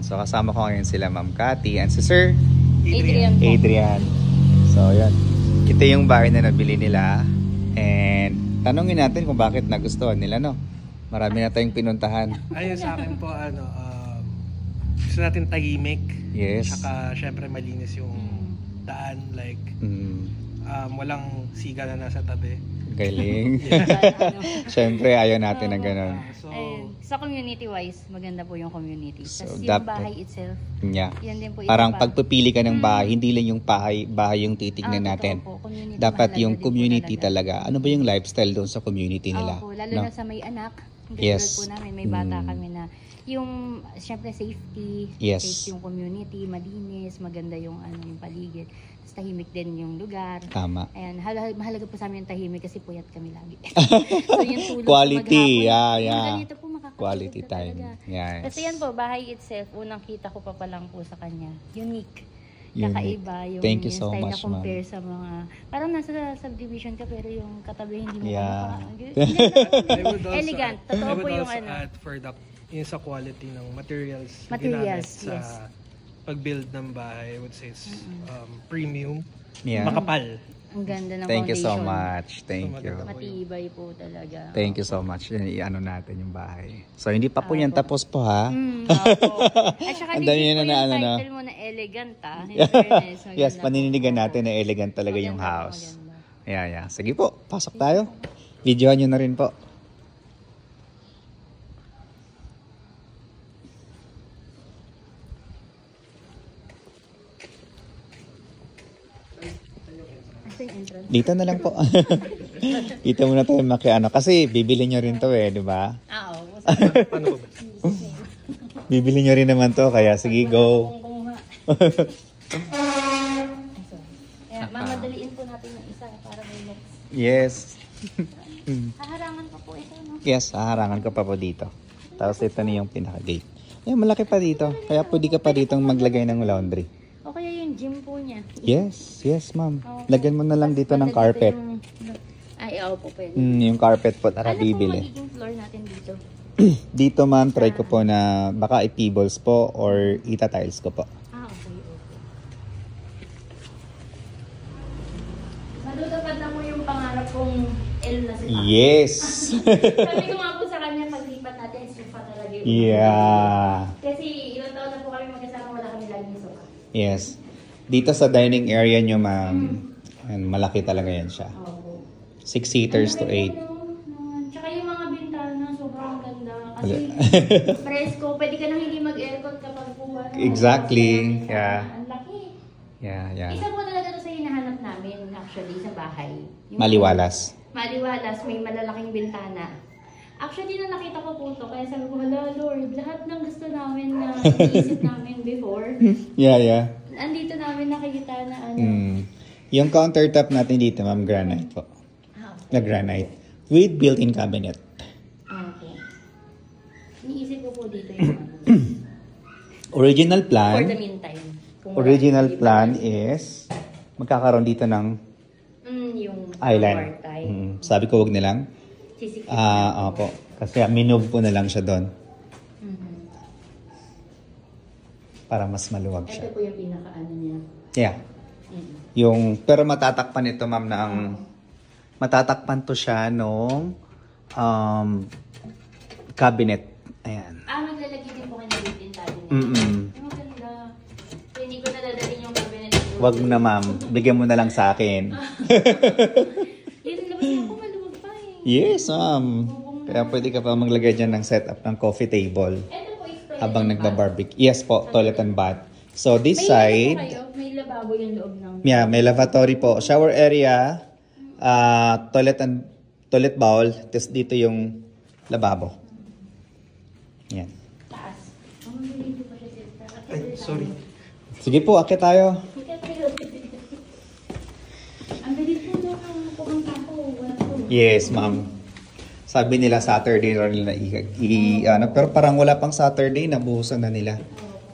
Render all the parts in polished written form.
Ayan. So kasama ko ngayon sila Ma'am Cathy and si Sir Adrian. So yan. Ito yung bahay na nabili nila. And tanongin natin kung bakit nagustuhan nila, no? Marami na tayong pinuntahan. Ayun sa akin po, gusto natin tahimik. Yes. Tsaka syempre malinis yung daan. Like, walang siga na nasa tabi. Galing. Syempre, ayaw natin ng ganun. Sa community-wise, maganda po yung community. So, Tapos yung bahay itself, yeah. yan din po. Parang pagpipili ka ng bahay, hindi lang yung bahay yung titignan natin. Dapat yung community talaga. Ano ba yung lifestyle doon sa community nila? Opo, lalo no? na sa may anak. Yes. Po namin, may bata kami na yung syempre safety, yes. safe yung community, malinis, maganda yung yung paligid. Tapos tahimik din yung lugar. Tama. Ayan, mahalaga po sa amin yung tahimik kasi puyat kami lagi. So yung tulog quality, maghapon, yeah. ganito po Quality time. Yes. Kasi yan po, bahay itself, unang kita ko pa lang po sa kanya. Unique. Unique. Kakaiba yung, thank you so style much, na compare sa mga, parang nasa subdivision ka pero yung katabi hindi mo elegant. Totoo po yung add for the, yung sa quality ng materials yes. sa pag-build ng bahay. I would say it's premium. Yeah. Makapal. Ang ganda ng thank foundation. You so much. Thank you. Matibay po talaga. Thank you so much. I-ano natin yung bahay. So, hindi pa po yan tapos po, ha? At saka din po yung title mo na elegant, ha? Yes, panininigan natin na elegant talaga yung house. Yeah. Sige po, pasok tayo. Videohan nyo na rin po. Dito na lang po. Dito muna tayo makiano. Kasi bibili nyo rin to di ba? Oo. Paano ba? Bibili nyo rin naman to, kaya sige, go. Mamadaliin po natin yung isa para may next. Yes. Haharangan pa po ito, no? Yes, haharangan ko pa po dito. Tapos ito na yung pinaka-gate. Malaki pa dito. Kaya pwede ka pa dito maglagay ng laundry. O kaya yung gym po niya. Yes, ma'am. Lagyan mo na lang dito ng carpet. Oo po pwede. Yung carpet po na bibili. Ano po magiging floor natin dito? Dito ma'am, try ko po na baka i-pebbles po or ita-tiles ko po. Okay. Matutupad na mo yung pangarap kong L na si Papa. Yes! Sabi ko nga po sa kanya, paglipat natin, sofa talaga yung Kasi ilang taon na po kami magkasama, wala kami laging sofa. Yes. Dito sa dining area nyo, ma'am, malaki talaga yan siya. 6 seaters to 8. Tsaka yung mga bintana, sobrang ganda. Kasi presko, pwede ka nang hindi mag-aircon kapag buwan. Exactly. Yeah. Ang laki. Yeah. Isa po talaga ito sa hinahanap namin actually sa bahay. Yung Maliwalas. May malalaking bintana. Actually, na nakita ko po ito, kaya sabi ko, hala Lord, lahat ng gusto namin na iisip namin before. Yeah. Andito namin nakikita na Yung countertop natin dito, ma'am, granite po. Na granite. With built-in cabinet. Okay. Iniisip ko po dito yung Original plan. for the meantime. Original plan is magkakaroon dito ng yung island. Sabi ko wag na lang. Sisikip Opo. Kasi minove po na lang siya doon. Para mas maluwag siya. Ito po yung pinaka-ano niya. Yeah. Pero matatakpan ito, ma'am, na ang matatakpan to siya nung cabinet. Ayan. Maglalagay din po kayo ng built-in cabinet. Maganda. Hindi ko nadadalhin yung cabinet. Wag na, ma'am. Bigyan mo na lang sa akin. Yun, labas niya ako maluwag pa Yes, ma'am. Kaya pwede ka pa maglagay dyan ng setup ng coffee table. Ito po is toilet Habang and nagbabarbecue. Yes po, toilet and bath. So this bath. side, May lababo yung loob ng... yeah, may lavatory po. Shower area, toilet bowl, tapos dito yung lababo. Yan. Taas. Dito pa siya sister. Ay, sorry. Sige po, akit tayo. Ang bilis po doon ang pumunta ko. Wala po. Yes, ma'am. Sabi nila Saturday na nila pero parang wala pang Saturday, nabuhusan na nila.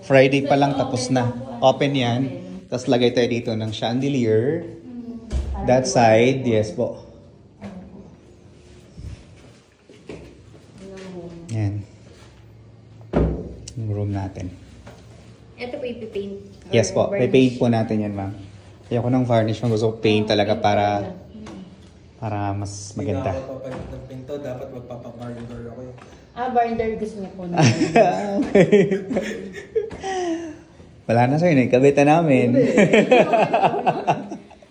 Friday pa lang tapos na. Open yan. Tapos lagay tayo dito ng chandelier. That side, yes po. Yan. Yung room natin. Ito po ipipaint. Yes po, may paint po natin yan, ma'am. Ayoko ng varnish, ma'am. Gusto ko paint talaga para mas maganda. Hindi na ako papalit ng pinto, dapat magpapabarn door ako eh. Barnder gusto niya po na. Okay. Wala na sir, nagkabit na namin.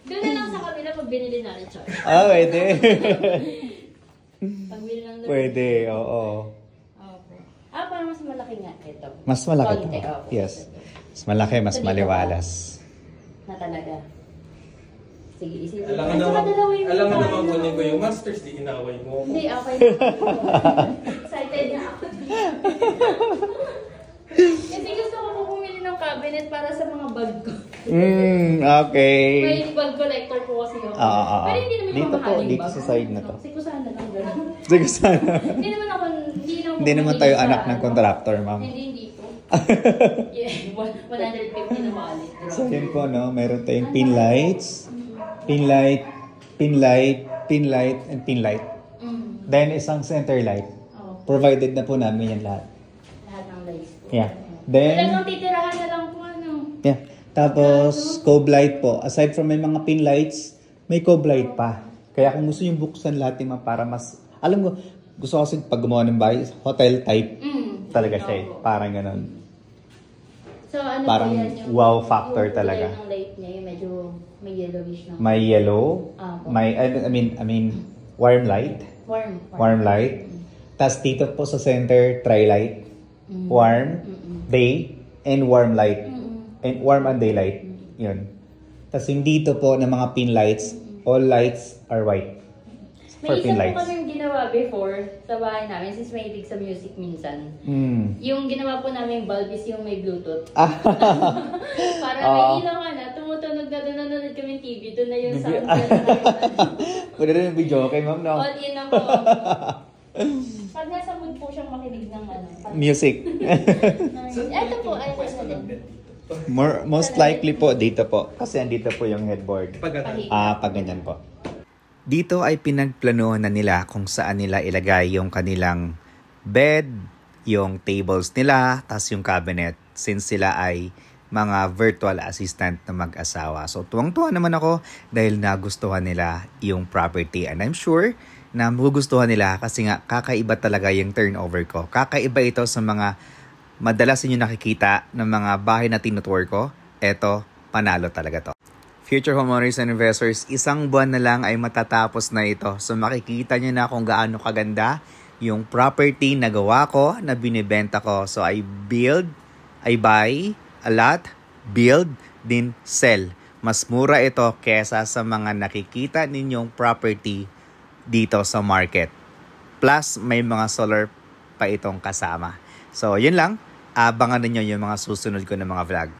Doon na lang sa kabila pag binili natin, Char. Pwede. Pagbili lang doon. Pwede, oo. Okay. Parang mas malaki nga ito. Mas malaki to. Konti, okay. Yes. Mas malaki, mas maliwalas. Na talaga. Sige, isipin. Alam mo naman kunin ko yung masters, di inaway mo. Hindi, okay na. Excited na ako. Kasi gusto ko po bumili ng cabinet para sa mga bag ko. Okay. May bag collector po kasi ako. Pero hindi naman Dito po, mamahaling dito bag. sa side na to. Kasi sana lang gano'n. Sige sana. Hindi naman ako, Hindi naman tayo anak ng contractor, ma'am. Hindi po. Yeah, 150 na malit. So yun po, no? Meron tayong pin lights, pin light, and pin light. Then isang center light. Oh, Provided na po namin yan lahat. lahat ng lights po. Yeah. Talagang Then, titirahan na lang po yeah. Tapos, cove light po. Aside from may mga pin lights, may cove light pa. Kaya kung gusto yung buksan lahat yung para mas, alam mo, gusto kasi pag gumawa ng bahay, hotel type talaga siya eh. Parang ganun. So, ano Parang po yan, yung, wow factor yung talaga. Yung light niya, yung medyo may yellowish na. May yellow, po. may, I mean, warm light. Warm light. Tapos dito po sa center, tri-light. Warm, day, and warm light. And warm and daylight. Yun. Tapos yung dito po ng mga pin lights, all lights are white. May For pin isa po lights. kami ginawa before sa bahay namin, since may hilig sa music minsan. Yung ginawa po namin bulb is yung may Bluetooth. Para may ilaw ka na, tumutunog na doon, nanonood kami TV, doon na yung sound. Pwede rin yung video, okay ma'am, no? All in na po. Pag nasa mood po siyang makinig ng ano. Music. Ito po, ay nasa din. Most likely po, dito po. Kasi andito po yung headboard. Pag ganyan po. Dito ay pinagplanuhan na nila kung saan nila ilagay yung kanilang bed, yung tables nila, tas yung cabinet, since sila ay mga virtual assistant na mag-asawa. So tuwang-tuwa naman ako dahil nagustuhan nila yung property, and I'm sure na magugustuhan nila kasi nga kakaiba talaga yung turnover ko. Kakaiba ito sa mga madalas inyo nakikita ng mga bahay na tinutour ko. Eto, panalo talaga to. Future homeowners and investors, isang buwan na lang ay matatapos na ito. So makikita nyo na kung gaano kaganda yung property na gawa ko, na binibenta ko. So I buy a lot, build, then sell. Mas mura ito kesa sa mga nakikita ninyong property dito sa market. Plus, may mga solar pa itong kasama. So yun lang, abangan ninyo yung mga susunod ko na mga vlog.